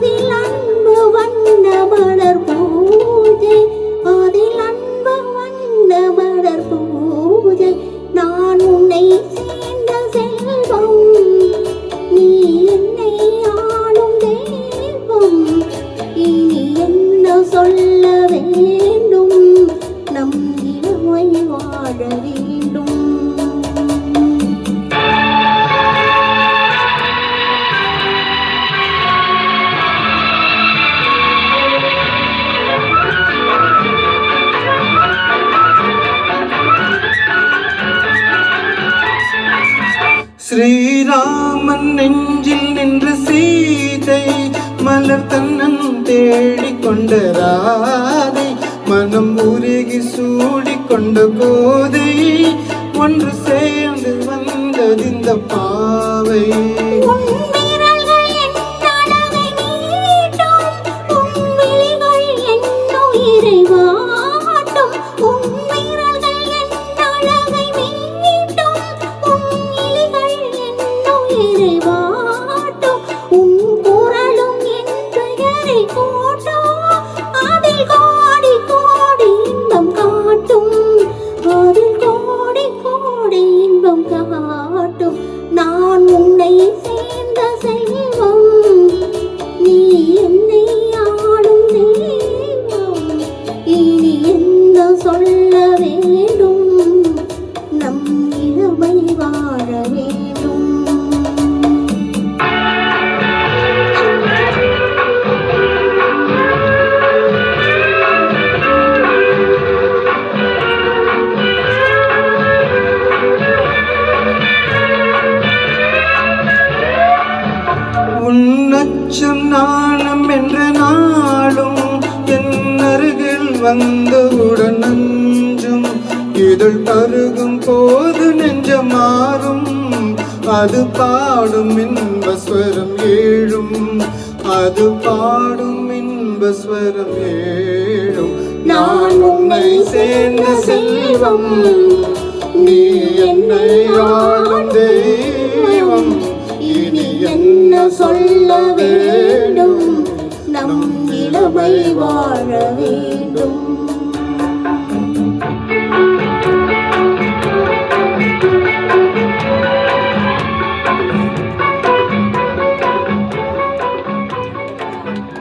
அதில் அன்பு வண்ண மலர் பூஜை, அதில் அன்பு வண்ண மலர் பூஜை. நான் உன்னை சேர்ந்த செல்வம், நீ என்னை ஆளும் தெய்வம். இனி என்ன சொல்ல வேண்டும், நம் இளமை வாழ வேண்டும். ஸ்ரீராமன் நெஞ்சில் நின்ற சீதை, மலர் தன்னன் தேடிக்கொண்ட ராதை, மனம் உருகி சூடிக்கொண்ட கோதை, ஒன்று சேர்ந்து வந்ததிந்த பாவை. நான் உன்னை சேர்ந்த செல்வம், நீ என்னை ஆளும் தெய்வம். இனி என்ன சொல்ல வேண்டும், நம் இளமை வாழ வேண்டும். உன்னச்சம் நாணம் என்ற நாளும் என் அருகில் வந்தவுடன் நஞ்சும் இதழ் பருகும் போது நெஞ்சம் மாறும். அது பாடும் இன்பஸ்வரம் ஏழும், அது பாடும் இன்பஸ்வரம் ஏழும். நான் உன்னை சேர்ந்த செல்வம், நீ என்னை ஆளும் தெய்வம். இனி என்ன சொல்ல வேண்டும், நம் இளமை வாழ